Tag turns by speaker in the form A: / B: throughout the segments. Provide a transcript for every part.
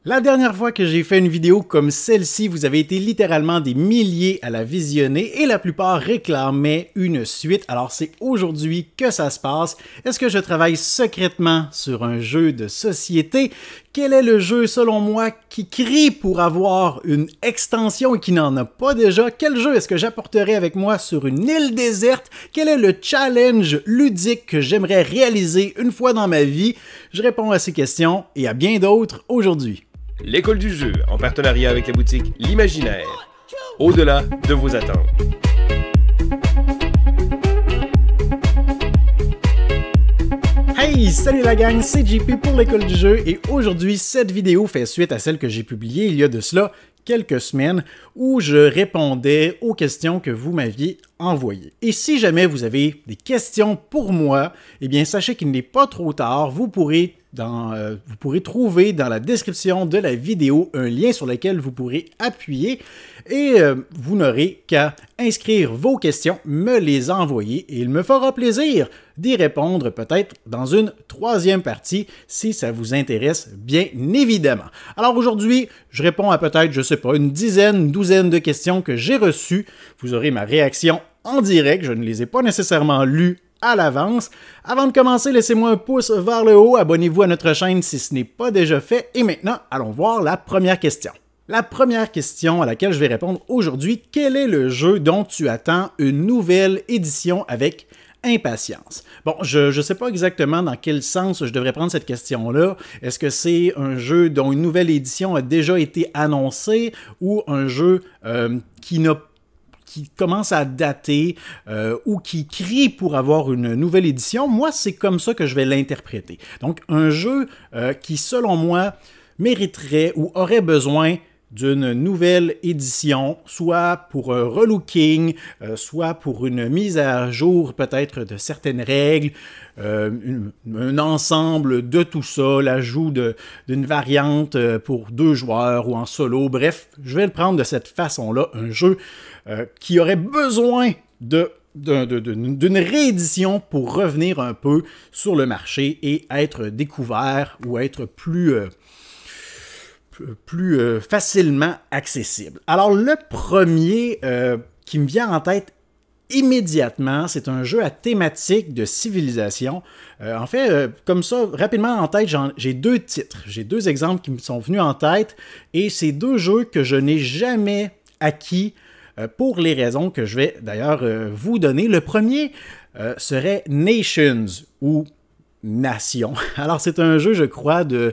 A: La dernière fois que j'ai fait une vidéo comme celle-ci, vous avez été littéralement des milliers à la visionner et la plupart réclamaient une suite. Alors c'est aujourd'hui que ça se passe. Est-ce que je travaille secrètement sur un jeu de société? Quel est le jeu, selon moi, qui crie pour avoir une extension et qui n'en a pas déjà? Quel jeu est-ce que j'apporterai avec moi sur une île déserte? Quel est le challenge ludique que j'aimerais réaliser une fois dans ma vie? Je réponds à ces questions et à bien d'autres aujourd'hui.
B: L'école du jeu, en partenariat avec la boutique L'Imaginaire. Au-delà de vos attentes.
A: Hey, salut la gang, c'est JP pour l'école du jeu et aujourd'hui, cette vidéo fait suite à celle que j'ai publiée il y a de cela quelques semaines où je répondais aux questions que vous m'aviez envoyées. Et si jamais vous avez des questions pour moi, eh bien sachez qu'il n'est pas trop tard, vous pourrez trouver dans la description de la vidéo un lien sur lequel vous pourrez appuyer et vous n'aurez qu'à inscrire vos questions, me les envoyer et il me fera plaisir d'y répondre peut-être dans une troisième partie si ça vous intéresse bien évidemment. Alors aujourd'hui, je réponds à peut-être, je sais pas, une douzaine de questions que j'ai reçues. Vous aurez ma réaction en direct, je ne les ai pas nécessairement lues à l'avance. Avant de commencer, laissez-moi un pouce vers le haut, abonnez-vous à notre chaîne si ce n'est pas déjà fait, et maintenant, allons voir la première question. La première question à laquelle je vais répondre aujourd'hui, quel est le jeu dont tu attends une nouvelle édition avec impatience? Bon, je ne sais pas exactement dans quel sens je devrais prendre cette question-là. Est-ce que c'est un jeu dont une nouvelle édition a déjà été annoncée ou un jeu qui commence à dater ou qui crie pour avoir une nouvelle édition? Moi, c'est comme ça que je vais l'interpréter. Donc, un jeu qui, selon moi, mériterait ou aurait besoin d'une nouvelle édition, soit pour un relooking, soit pour une mise à jour peut-être de certaines règles, un ensemble de tout ça, l'ajout d'une variante pour 2 joueurs ou en solo. Bref, je vais le prendre de cette façon-là, un jeu qui aurait besoin d'une réédition pour revenir un peu sur le marché et être découvert ou être plus facilement accessible. Alors, le premier qui me vient en tête immédiatement, c'est un jeu à thématique de civilisation. En fait, comme ça, rapidement en tête, j'ai 2 titres. J'ai 2 exemples qui me sont venus en tête et c'est 2 jeux que je n'ai jamais acquis pour les raisons que je vais d'ailleurs vous donner. Le premier serait Nations ou Nation. Alors, c'est un jeu, je crois, de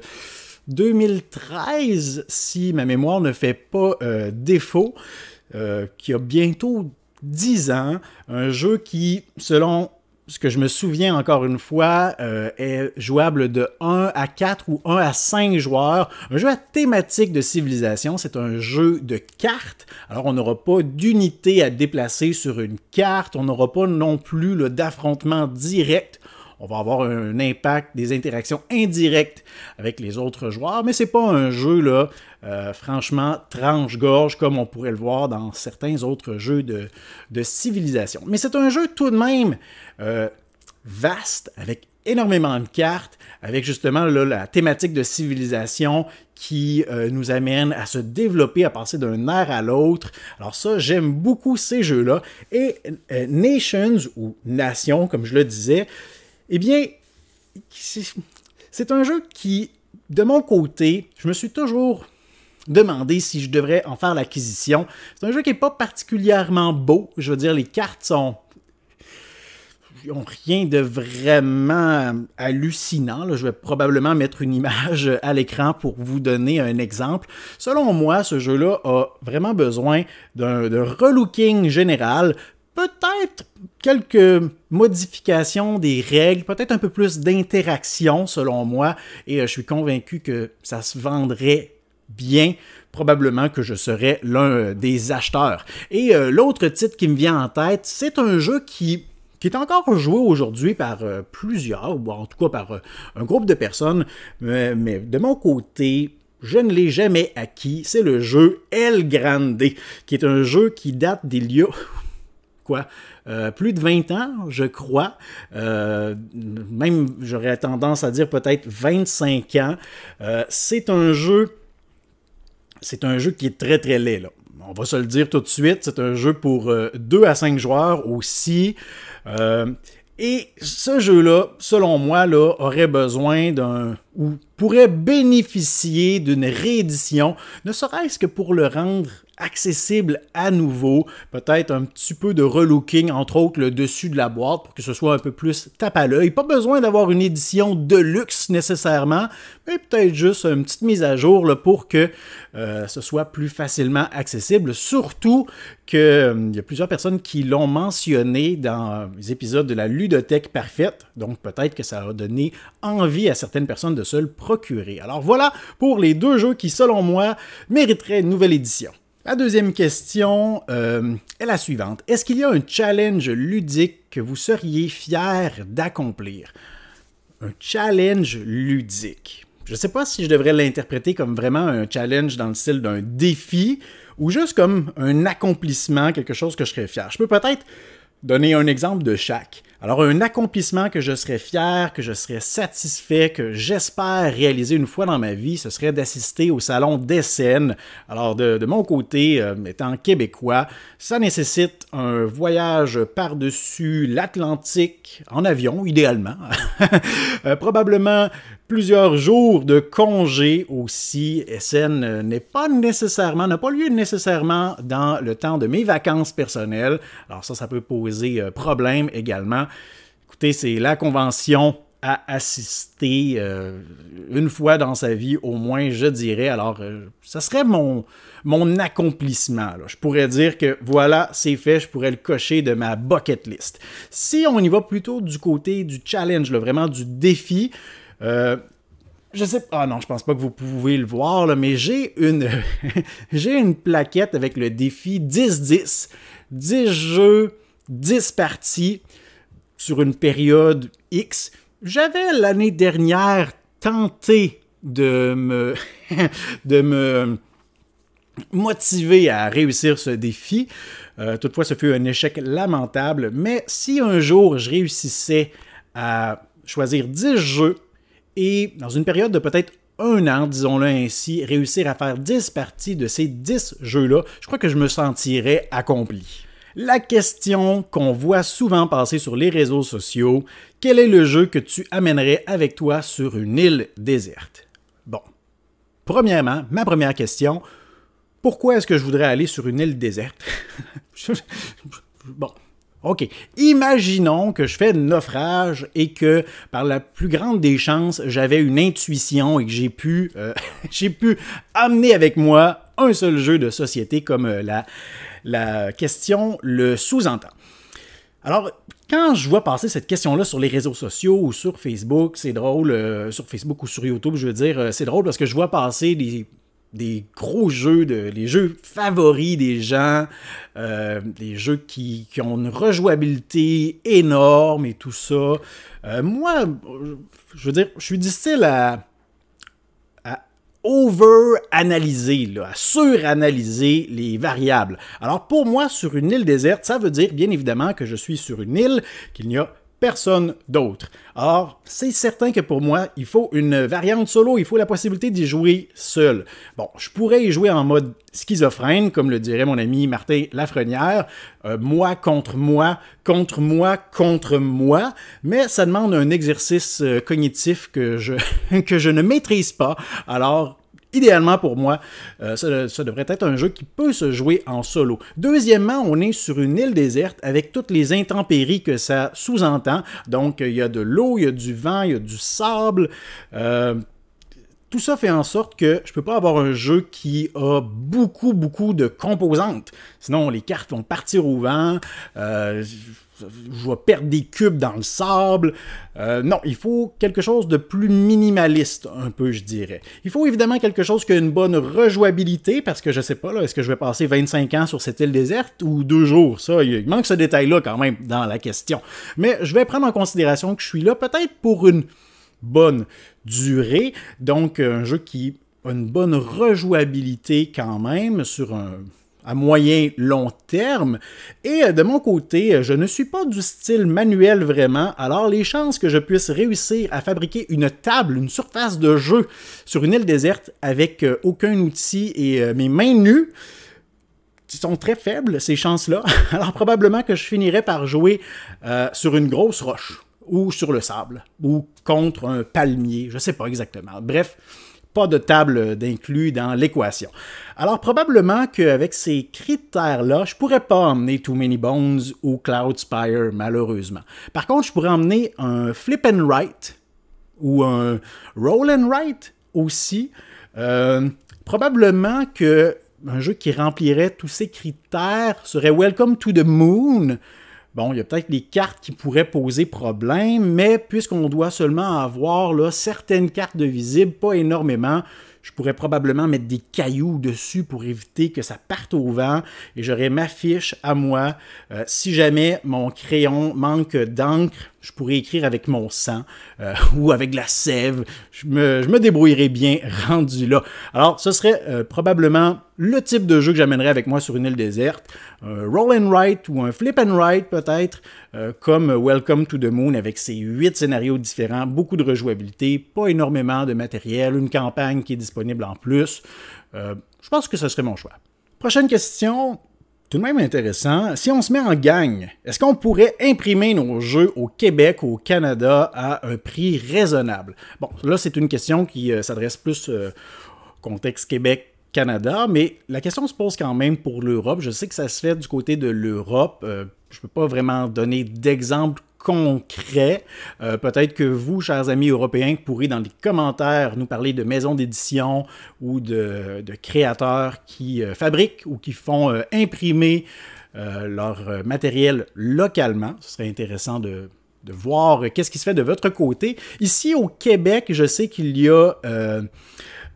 A: 2013, si ma mémoire ne fait pas défaut, qui a bientôt 10 ans, un jeu qui, selon ce que je me souviens encore une fois, est jouable de 1 à 4 ou 1 à 5 joueurs. Un jeu à thématique de civilisation, c'est un jeu de cartes. Alors on n'aura pas d'unité à déplacer sur une carte, on n'aura pas non plus d'affrontement direct. On va avoir un impact, des interactions indirectes avec les autres joueurs, mais c'est pas un jeu là, franchement, tranche-gorge comme on pourrait le voir dans certains autres jeux de civilisation. Mais c'est un jeu tout de même vaste, avec énormément de cartes, avec justement là, la thématique de civilisation qui nous amène à se développer, à passer d'un ère à l'autre. Alors ça, j'aime beaucoup ces jeux-là. Et Nations, ou Nation, comme je le disais, eh bien, c'est un jeu qui, de mon côté, je me suis toujours demandé si je devrais en faire l'acquisition. C'est un jeu qui n'est pas particulièrement beau. Je veux dire, les cartes n'ont rien de vraiment hallucinant. Là, je vais probablement mettre une image à l'écran pour vous donner un exemple. Selon moi, ce jeu-là a vraiment besoin d'un relooking général. Peut-être quelques modifications des règles, peut-être un peu plus d'interaction selon moi, et je suis convaincu que ça se vendrait bien, probablement que je serais l'un des acheteurs. Et l'autre titre qui me vient en tête, c'est un jeu qui est encore joué aujourd'hui par plusieurs, ou en tout cas par un groupe de personnes, mais de mon côté, je ne l'ai jamais acquis, c'est le jeu El Grande, qui est un jeu qui date d'il y a plus de 20 ans, je crois. Même, j'aurais tendance à dire peut-être 25 ans. C'est un jeu c'est un jeu qui est très très laid, là. On va se le dire tout de suite, c'est un jeu pour 2 à 5 joueurs aussi. Et ce jeu-là, selon moi, là, aurait besoin ou pourrait bénéficier d'une réédition, ne serait-ce que pour le rendre accessible à nouveau, peut-être un petit peu de relooking, entre autres le dessus de la boîte pour que ce soit un peu plus tape à l'œil. Pas besoin d'avoir une édition de luxe nécessairement, mais peut-être juste une petite mise à jour là, pour que ce soit plus facilement accessible. Surtout qu'il y a plusieurs personnes qui l'ont mentionné dans les épisodes de la ludothèque parfaite, donc peut-être que ça a donné envie à certaines personnes de se le procurer. Alors voilà pour les 2 jeux qui, selon moi, mériteraient une nouvelle édition. La deuxième question est la suivante. Est-ce qu'il y a un challenge ludique que vous seriez fier d'accomplir? Un challenge ludique. Je ne sais pas si je devrais l'interpréter comme vraiment un challenge dans le style d'un défi ou juste comme un accomplissement, quelque chose que je serais fier. Je peux peut-être donner un exemple de chaque. Alors, un accomplissement que je serais fier, que je serais satisfait, que j'espère réaliser une fois dans ma vie, ce serait d'assister au salon d'Essen. Alors, de mon côté, étant québécois, ça nécessite un voyage par-dessus l'Atlantique, en avion, idéalement. Probablement plusieurs jours de congé aussi. Essen n'a pas lieu nécessairement dans le temps de mes vacances personnelles. Alors ça peut poser problème également. Écoutez, c'est la convention à assister une fois dans sa vie, au moins, je dirais. Alors, ça serait mon accomplissement, là. Je pourrais dire que voilà, c'est fait, je pourrais le cocher de ma bucket list. Si on y va plutôt du côté du challenge, là, vraiment du défi, je sais pas, ah non, je pense pas que vous pouvez le voir, là, mais j'ai une plaquette avec le défi 10-10. 10 jeux, 10 parties sur une période X. J'avais l'année dernière tenté de me motiver à réussir ce défi. Toutefois, ce fut un échec lamentable, mais si un jour je réussissais à choisir 10 jeux et dans une période de peut-être 1 an, disons-le ainsi, réussir à faire 10 parties de ces 10 jeux-là, je crois que je me sentirais accompli. La question qu'on voit souvent passer sur les réseaux sociaux, quel est le jeu que tu amènerais avec toi sur une île déserte? Bon, premièrement, ma première question, pourquoi est-ce que je voudrais aller sur une île déserte? Bon, OK. Imaginons que je fais naufrage et que, par la plus grande des chances, j'avais une intuition et que j'ai pu amener avec moi un seul jeu de société comme la question le sous-entend. Alors, quand je vois passer cette question-là sur les réseaux sociaux ou sur Facebook, c'est drôle, sur Facebook ou sur YouTube, je veux dire, c'est drôle parce que je vois passer des gros jeux, les jeux favoris des gens, des jeux qui ont une rejouabilité énorme et tout ça. Moi, je veux dire, je suis du style à over-analyser, à suranalyser les variables. Alors pour moi, sur une île déserte, ça veut dire bien évidemment que je suis sur une île, qu'il n'y a personne d'autre. Or, c'est certain que pour moi, il faut une variante solo, il faut la possibilité d'y jouer seul. Bon, je pourrais y jouer en mode schizophrène, comme le dirait mon ami Martin Lafrenière, moi contre moi, contre moi, contre moi, mais ça demande un exercice cognitif que je ne maîtrise pas. Alors, idéalement pour moi, ça devrait être un jeu qui peut se jouer en solo. Deuxièmement, on est sur une île déserte avec toutes les intempéries que ça sous-entend. Donc, il y a de l'eau, il y a du vent, il y a du sable. Tout ça fait en sorte que je ne peux pas avoir un jeu qui a beaucoup de composantes. Sinon, les cartes vont partir au vent. Je vais perdre des cubes dans le sable. Non, il faut quelque chose de plus minimaliste, un peu, je dirais. Il faut évidemment quelque chose qui a une bonne rejouabilité, parce que je sais pas, là, est-ce que je vais passer 25 ans sur cette île déserte ou 2 jours? Ça, il manque ce détail-là quand même dans la question. Mais je vais prendre en considération que je suis là peut-être pour une bonne durée, donc un jeu qui a une bonne rejouabilité quand même sur à moyen long terme. Et de mon côté, je ne suis pas du style manuel vraiment, alors les chances que je puisse réussir à fabriquer une table, une surface de jeu sur une île déserte avec aucun outil et mes mains nues, sont très faibles, ces chances-là. Alors probablement que je finirai par jouer sur une grosse roche, ou sur le sable, ou contre un palmier, je ne sais pas exactement. Bref, pas de table d'inclus dans l'équation. Alors probablement qu'avec ces critères-là, je ne pourrais pas emmener Too Many Bones ou Cloudspire, malheureusement. Par contre, je pourrais emmener un Flip and Write, ou un Roll and Write aussi. Probablement que un jeu qui remplirait tous ces critères serait Welcome to the Moon. Bon, il y a peut-être les cartes qui pourraient poser problème, mais puisqu'on doit seulement avoir là, certaines cartes de visibles, pas énormément, je pourrais probablement mettre des cailloux dessus pour éviter que ça parte au vent et j'aurais ma fiche à moi. Si jamais mon crayon manque d'encre, je pourrais écrire avec mon sang ou avec de la sève. Je me débrouillerais bien rendu là. Alors, ce serait probablement le type de jeu que j'amènerais avec moi sur une île déserte. Un Roll and Write ou un Flip and Write peut-être, comme Welcome to the Moon avec ses 8 scénarios différents, beaucoup de rejouabilité, pas énormément de matériel, une campagne qui est disponible en plus. Je pense que ce serait mon choix. Prochaine question. Tout de même intéressant, si on se met en gang, est-ce qu'on pourrait imprimer nos jeux au Québec ou au Canada à un prix raisonnable? Bon, là, c'est une question qui s'adresse plus au contexte Québec-Canada, mais la question se pose quand même pour l'Europe. Je sais que ça se fait du côté de l'Europe. Je ne peux pas vraiment donner d'exemple concret. Peut-être que vous, chers amis européens, pourrez dans les commentaires nous parler de maisons d'édition ou de créateurs qui fabriquent ou qui font imprimer leur matériel localement. Ce serait intéressant de voir qu'est-ce qui se fait de votre côté. Ici au Québec, je sais qu'il y a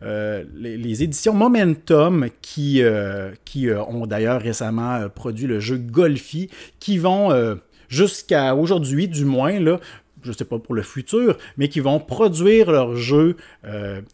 A: les éditions Momentum qui ont d'ailleurs récemment produit le jeu Golfi, qui vont jusqu'à aujourd'hui, du moins, là, je ne sais pas pour le futur, mais qui vont produire leurs jeux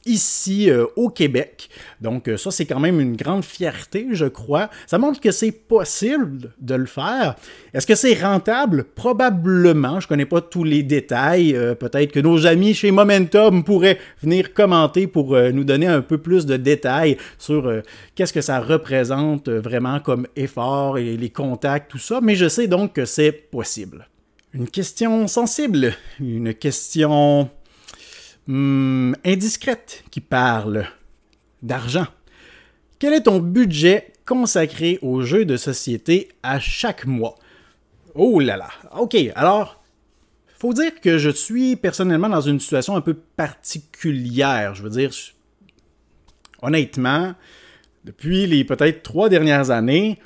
A: ici au Québec. Donc ça, c'est quand même une grande fierté, je crois. Ça montre que c'est possible de le faire. Est-ce que c'est rentable? Probablement. Je ne connais pas tous les détails. Peut-être que nos amis chez Momentum pourraient venir commenter pour nous donner un peu plus de détails sur qu'est-ce que ça représente vraiment comme effort et les contacts, tout ça. Mais je sais donc que c'est possible. Une question sensible, une question indiscrète qui parle d'argent. Quel est ton budget consacré aux jeux de société à chaque mois? Oh là là! OK, alors, il faut dire que je suis personnellement dans une situation un peu particulière. Je veux dire, honnêtement, depuis les peut-être 3 dernières années,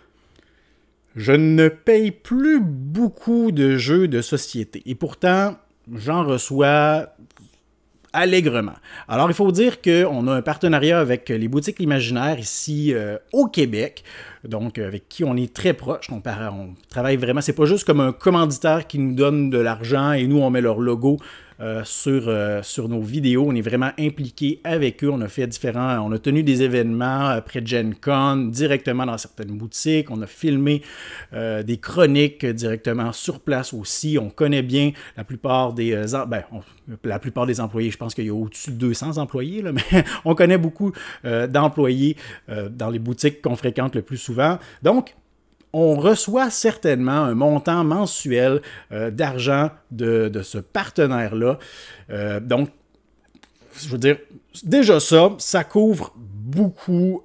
A: je ne paye plus beaucoup de jeux de société. Et pourtant, j'en reçois allègrement. Alors, il faut dire qu'on a un partenariat avec les boutiques L'Imaginaire ici au Québec, donc avec qui on est très proche. On travaille vraiment, c'est pas juste comme un commanditaire qui nous donne de l'argent et nous, on met leur logo sur nos vidéos. On est vraiment impliqués avec eux. On a tenu des événements près de Gen Con, directement dans certaines boutiques. On a filmé des chroniques directement sur place aussi. On connaît bien la plupart des employés. Je pense qu'il y a au-dessus de 200 employés, là, mais on connaît beaucoup d'employés dans les boutiques qu'on fréquente le plus souvent. Donc, on reçoit certainement un montant mensuel d'argent de ce partenaire-là. Donc, je veux dire, déjà ça couvre beaucoup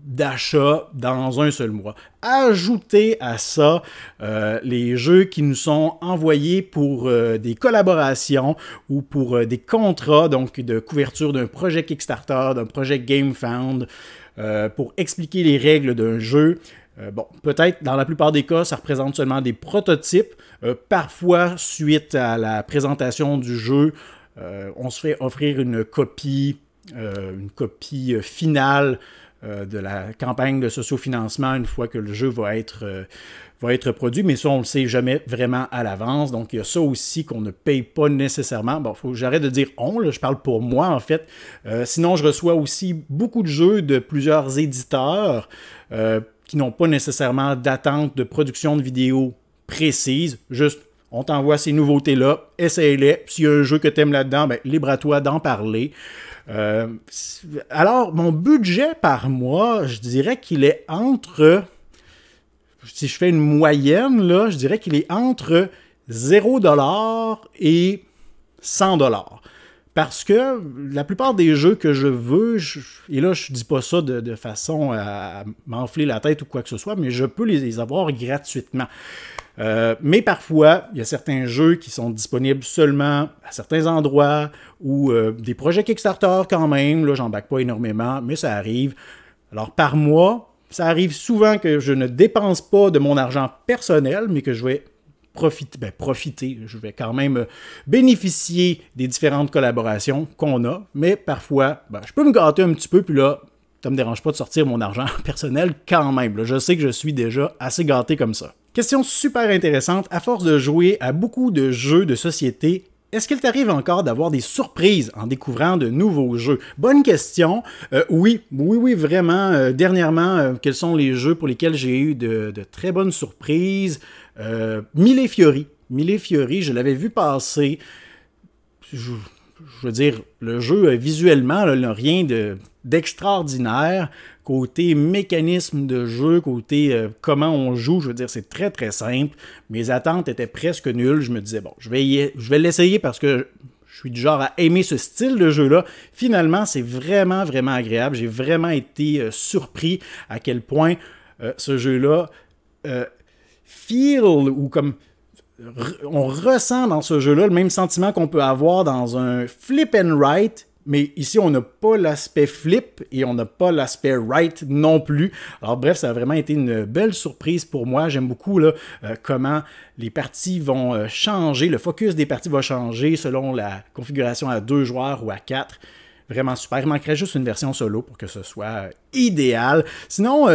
A: d'achats dans un seul mois. Ajoutez à ça les jeux qui nous sont envoyés pour des collaborations ou pour des contrats, donc de couverture d'un projet Kickstarter, d'un projet GameFound, pour expliquer les règles d'un jeu. Bon, peut-être dans la plupart des cas, ça représente seulement des prototypes. Parfois, suite à la présentation du jeu, on se fait offrir une copie finale de la campagne de sociofinancement une fois que le jeu va être produit, mais ça, on ne le sait jamais vraiment à l'avance. Donc, il y a ça aussi qu'on ne paye pas nécessairement. Bon, faut que j'arrête de dire « on », là, je parle pour moi, en fait. Sinon, je reçois aussi beaucoup de jeux de plusieurs éditeurs qui n'ont pas nécessairement d'attente de production de vidéos précise. Juste, on t'envoie ces nouveautés-là, essaye-les. S'il y a un jeu que tu aimes là-dedans, ben, libre à toi d'en parler. Alors, mon budget par mois, je dirais qu'il est entre... Si je fais une moyenne, là, je dirais qu'il est entre 0$ et 100$. Parce que la plupart des jeux que je veux, et là je dis pas ça de façon à m'enfler la tête ou quoi que ce soit, mais je peux les avoir gratuitement. Mais parfois, il y a certains jeux qui sont disponibles seulement à certains endroits ou des projets Kickstarter quand même, là j'en back pas énormément, mais ça arrive. Alors par mois, ça arrive souvent que je ne dépense pas de mon argent personnel, mais que je vais profiter, je vais quand même bénéficier des différentes collaborations qu'on a, mais parfois, je peux me gâter un petit peu, puis là, ça ne me dérange pas de sortir mon argent personnel quand même. Là, je sais que je suis déjà assez gâté comme ça. Question super intéressante, à force de jouer à beaucoup de jeux de société, est-ce qu'il t'arrive encore d'avoir des surprises en découvrant de nouveaux jeux? Bonne question. Oui, vraiment. Dernièrement, quels sont les jeux pour lesquels j'ai eu de très bonnes surprises? Mille Fiori, je l'avais vu passer. Je veux dire, le jeu visuellement n'a rien d'extraordinaire. Côté mécanisme de jeu, côté comment on joue, je veux dire, c'est très très simple. Mes attentes étaient presque nulles. Je me disais, bon, je vais l'essayer parce que je suis du genre à aimer ce style de jeu-là. Finalement, c'est vraiment, vraiment agréable. J'ai vraiment été surpris à quel point ce jeu-là feel ou comme on ressent dans ce jeu-là le même sentiment qu'on peut avoir dans un flip and write. Mais ici, on n'a pas l'aspect flip et on n'a pas l'aspect right non plus. Alors bref, ça a vraiment été une belle surprise pour moi. J'aime beaucoup là, comment les parties vont changer, le focus des parties va changer selon la configuration à 2 joueurs ou à 4. Vraiment super. Il manquerait juste une version solo pour que ce soit idéal. Sinon,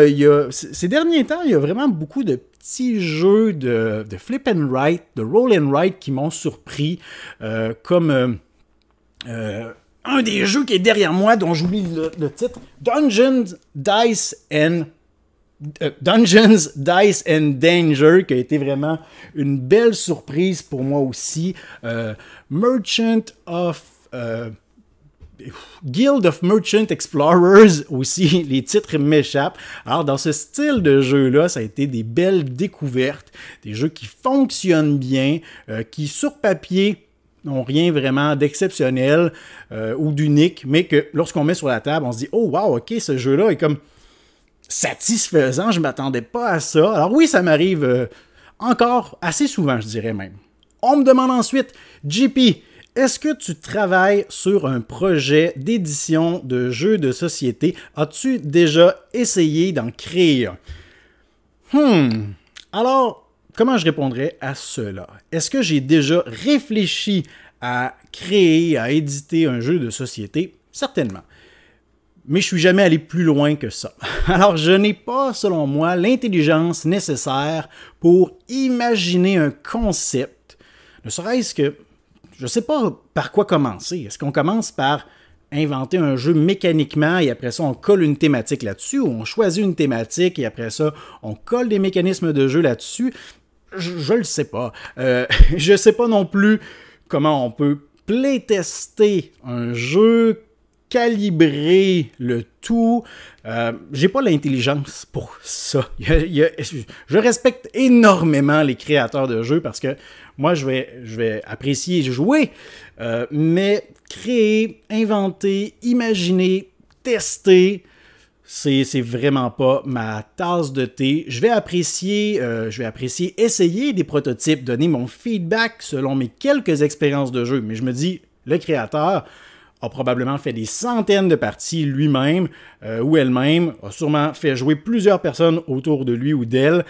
A: ces derniers temps, il y a vraiment beaucoup de petits jeux de flip and write, de roll and write qui m'ont surpris, comme... un des jeux qui est derrière moi, dont j'oublie le titre, Dungeons, Dice and Danger, qui a été vraiment une belle surprise pour moi aussi. Merchant of... Guild of Merchant Explorers aussi, les titres m'échappent. Alors dans ce style de jeu-là, ça a été des belles découvertes, des jeux qui fonctionnent bien, qui sur papier n'ont rien vraiment d'exceptionnel ou d'unique, mais que lorsqu'on met sur la table, on se dit « Oh wow, ok, ce jeu-là est comme satisfaisant, je ne m'attendais pas à ça. » Alors oui, ça m'arrive encore assez souvent, je dirais même. On me demande ensuite « JP, est-ce que tu travailles sur un projet d'édition de jeux de société? As-tu déjà essayé d'en créer un? » Alors, comment je répondrais à cela? Est-ce que j'ai déjà réfléchi à créer, à éditer un jeu de société? Certainement. Mais je ne suis jamais allé plus loin que ça. Alors, je n'ai pas, selon moi, l'intelligence nécessaire pour imaginer un concept. Ne serait-ce que, je ne sais pas par quoi commencer. Est-ce qu'on commence par inventer un jeu mécaniquement et après ça, on colle une thématique là-dessus, ou on choisit une thématique et après ça, on colle des mécanismes de jeu là-dessus? Je le sais pas. Je sais pas non plus comment on peut playtester un jeu, calibrer le tout. J'ai pas l'intelligence pour ça. Je respecte énormément les créateurs de jeux parce que moi, je vais apprécier jouer, mais créer, inventer, imaginer, tester, c'est vraiment pas ma tasse de thé. Je vais apprécier essayer des prototypes, donner mon feedback selon mes quelques expériences de jeu. Mais je me dis, le créateur a probablement fait des centaines de parties lui-même ou elle-même, a sûrement fait jouer plusieurs personnes autour de lui ou d'elle.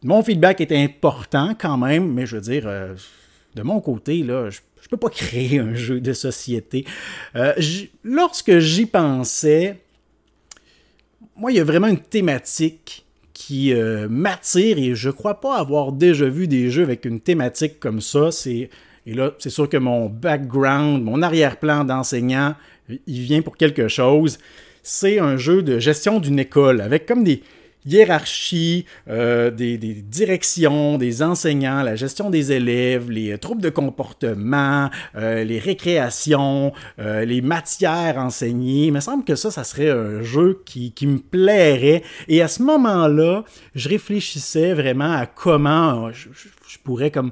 A: Mon feedback est important quand même, mais je veux dire, de mon côté, là, je peux pas créer un jeu de société. Lorsque j'y pensais, moi, il y a vraiment une thématique qui m'attire et je crois pas avoir déjà vu des jeux avec une thématique comme ça. Et là, c'est sûr que mon background, mon arrière-plan d'enseignant, il vient pour quelque chose. C'est un jeu de gestion d'une école avec comme des hiérarchie, des directions, des enseignants, la gestion des élèves, les troubles de comportement, les récréations, les matières enseignées. Il me semble que ça serait un jeu qui me plairait. Et à ce moment-là, je réfléchissais vraiment à comment je pourrais comme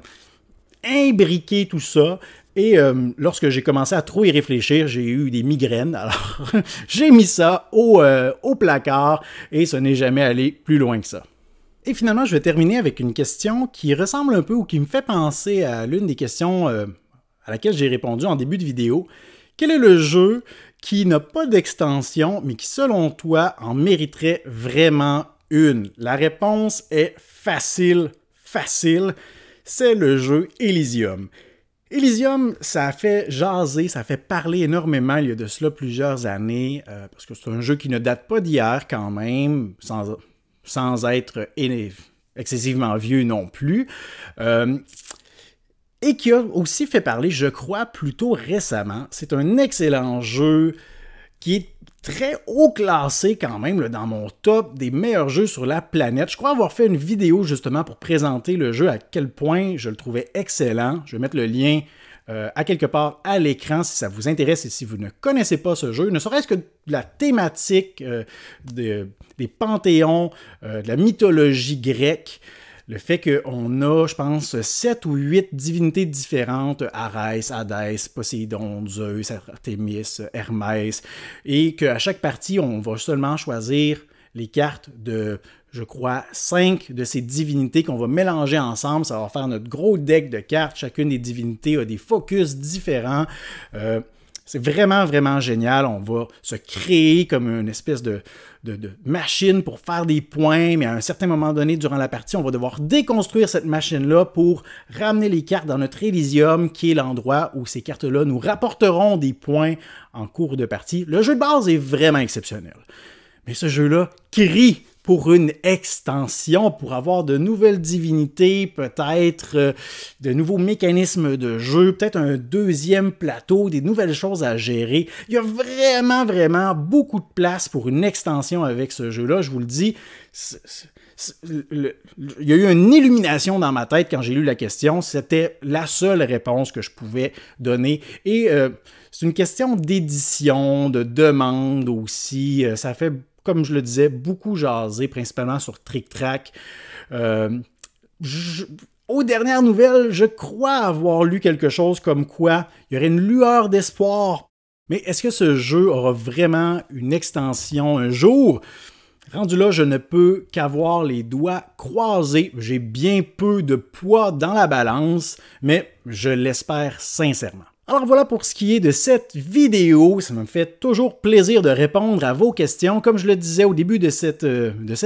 A: imbriquer tout ça. Et lorsque j'ai commencé à trop y réfléchir, j'ai eu des migraines. Alors, j'ai mis ça au placard et ce n'est jamais allé plus loin que ça. Et finalement, je vais terminer avec une question qui ressemble un peu ou qui me fait penser à l'une des questions à laquelle j'ai répondu en début de vidéo. Quel est le jeu qui n'a pas d'extension, mais qui, selon toi, en mériterait vraiment une? La réponse est facile. C'est le jeu Elysium. Elysium, ça a fait jaser, ça a fait parler énormément il y a de cela plusieurs années, parce que c'est un jeu qui ne date pas d'hier quand même, sans être excessivement vieux non plus, et qui a aussi fait parler, je crois, plutôt récemment. C'est un excellent jeu qui est très haut classé quand même là, dans mon top des meilleurs jeux sur la planète. Je crois avoir fait une vidéo justement pour présenter le jeu, à quel point je le trouvais excellent. Je vais mettre le lien à quelque part à l'écran si ça vous intéresse et si vous ne connaissez pas ce jeu, ne serait-ce que la thématique des panthéons, de la mythologie grecque. Le fait qu'on a, je pense, 7 ou 8 divinités différentes, Arès, Hadès, Poséidon, Zeus, Artémis, Hermès, et qu'à chaque partie, on va seulement choisir les cartes de, je crois, 5 de ces divinités qu'on va mélanger ensemble. Ça va faire notre gros deck de cartes. Chacune des divinités a des focus différents. C'est vraiment, vraiment génial. On va se créer comme une espèce de machine pour faire des points, mais à un certain moment donné, durant la partie, on va devoir déconstruire cette machine-là pour ramener les cartes dans notre Elysium, qui est l'endroit où ces cartes-là nous rapporteront des points en cours de partie. Le jeu de base est vraiment exceptionnel. Mais ce jeu-là crie pour une extension, pour avoir de nouvelles divinités, peut-être de nouveaux mécanismes de jeu, peut-être un deuxième plateau, des nouvelles choses à gérer. Il y a vraiment, vraiment beaucoup de place pour une extension avec ce jeu-là, je vous le dis. Il y a eu une illumination dans ma tête quand j'ai lu la question. C'était la seule réponse que je pouvais donner. Et c'est une question d'édition, de demande aussi. Ça fait, comme je le disais, beaucoup jaser, principalement sur Trick Track. Aux dernières nouvelles, je crois avoir lu quelque chose comme quoi il y aurait une lueur d'espoir. Mais est-ce que ce jeu aura vraiment une extension un jour? Rendu là, je ne peux qu'avoir les doigts croisés. J'ai bien peu de poids dans la balance, mais je l'espère sincèrement. Alors voilà pour ce qui est de cette vidéo. Ça me fait toujours plaisir de répondre à vos questions. Comme je le disais au début de cette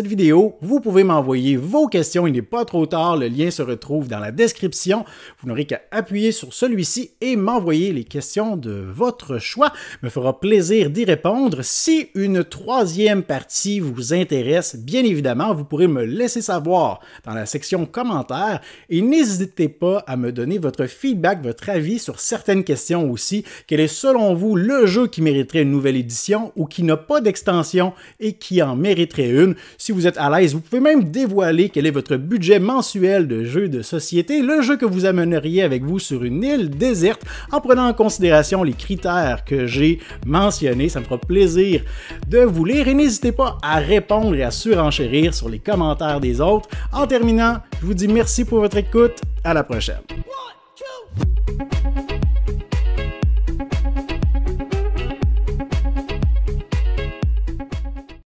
A: vidéo, vous pouvez m'envoyer vos questions. Il n'est pas trop tard. Le lien se retrouve dans la description. Vous n'aurez qu'à appuyer sur celui-ci et m'envoyer les questions de votre choix. Il me fera plaisir d'y répondre. Si une troisième partie vous intéresse, bien évidemment, vous pourrez me laisser savoir dans la section commentaires. Et n'hésitez pas à me donner votre feedback, votre avis sur certaines questions aussi. Quel est selon vous le jeu qui mériterait une nouvelle édition ou qui n'a pas d'extension et qui en mériterait une? Si vous êtes à l'aise, vous pouvez même dévoiler quel est votre budget mensuel de jeux de société, le jeu que vous amèneriez avec vous sur une île déserte en prenant en considération les critères que j'ai mentionnés. Ça me fera plaisir de vous lire et n'hésitez pas à répondre et à surenchérir sur les commentaires des autres. En terminant, je vous dis merci pour votre écoute. À la prochaine.